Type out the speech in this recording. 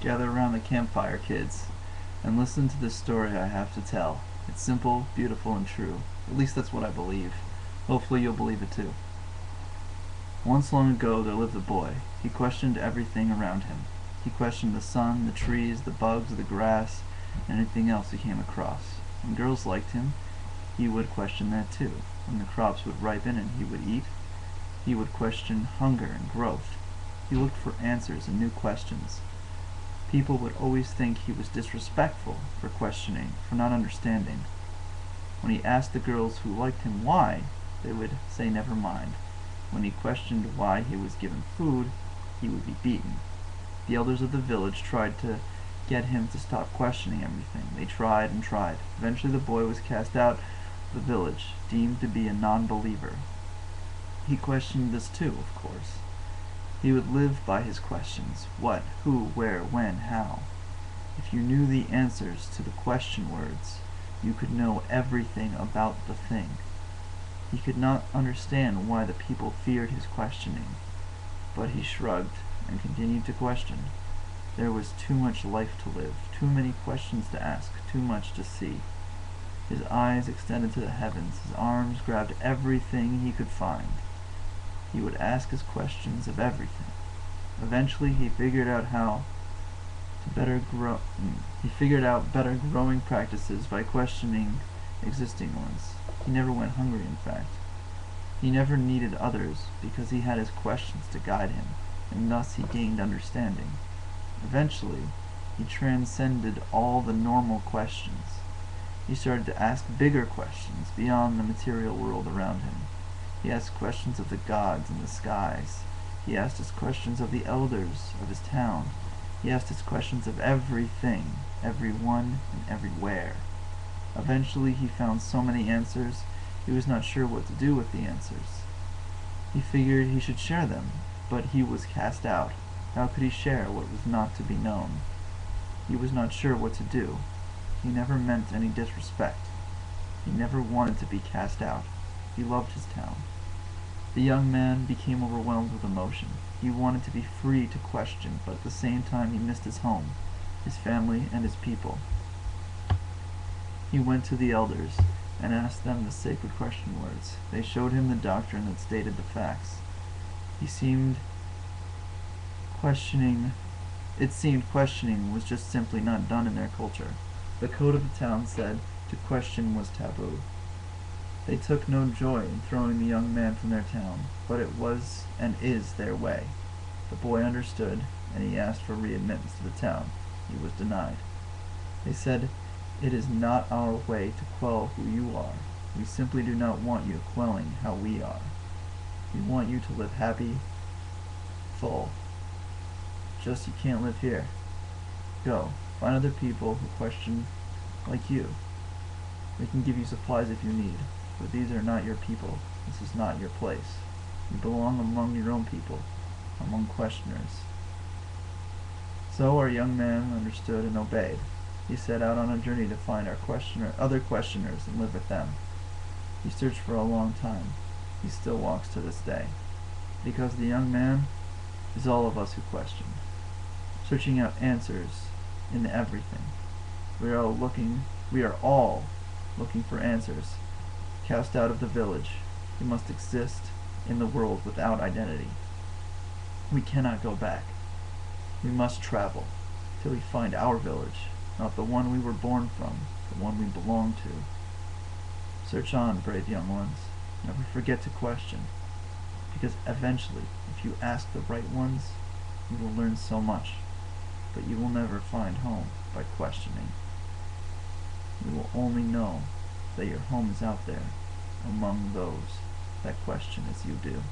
Gather around the campfire, kids, and listen to this story I have to tell. It's simple, beautiful, and true. At least that's what I believe. Hopefully you'll believe it too. Once long ago there lived a boy. He questioned everything around him. He questioned the sun, the trees, the bugs, the grass, and anything else he came across. When girls liked him, he would question that too. When the crops would ripen and he would eat, he would question hunger and growth. He looked for answers and new questions. People would always think he was disrespectful for questioning, for not understanding. When he asked the girls who liked him why, they would say never mind. When he questioned why he was given food, he would be beaten. The elders of the village tried to get him to stop questioning everything. They tried and tried. Eventually the boy was cast out of the village, deemed to be a non-believer. He questioned this too, of course. He would live by his questions. What, who, where, when, how. If you knew the answers to the question words, you could know everything about the thing. He could not understand why the people feared his questioning, but he shrugged and continued to question. There was too much life to live, too many questions to ask, too much to see. His eyes extended to the heavens, his arms grabbed everything he could find. He would ask his questions of everything. Eventually he figured out better growing practices by questioning existing ones. He never went hungry, in fact. He never needed others because he had his questions to guide him, and thus he gained understanding. Eventually, he transcended all the normal questions. He started to ask bigger questions beyond the material world around him. He asked questions of the gods and the skies. He asked his questions of the elders of his town. He asked his questions of everything, everyone, and everywhere. Eventually he found so many answers, he was not sure what to do with the answers. He figured he should share them, but he was cast out. How could he share what was not to be known? He was not sure what to do. He never meant any disrespect. He never wanted to be cast out. He loved his town. The young man became overwhelmed with emotion. He wanted to be free to question, but at the same time he missed his home, his family, and his people. He went to the elders and asked them the sacred question words. They showed him the doctrine that stated the facts. It seemed questioning was just simply not done in their culture. The code of the town said to question was taboo. They took no joy in throwing the young man from their town, but it was and is their way. The boy understood, and he asked for readmittance to the town. He was denied. They said, "It is not our way to quell who you are. We simply do not want you quelling how we are. We want you to live happy, full. Just you can't live here. Go, find other people who question like you. They can give you supplies if you need, but these are not your people. This is not your place. You belong among your own people, among questioners." So our young man understood and obeyed. He set out on a journey to find other questioners and live with them. He searched for a long time. He still walks to this day. Because the young man is all of us who question, searching out answers in everything. We are all looking for answers. Cast out of the village, we must exist in the world without identity. We cannot go back. We must travel till we find our village, not the one we were born from, the one we belong to. Search on, brave young ones. Never forget to question, because eventually, if you ask the right ones, you will learn so much, but you will never find home by questioning. You will only know that your home is out there among those that question as you do.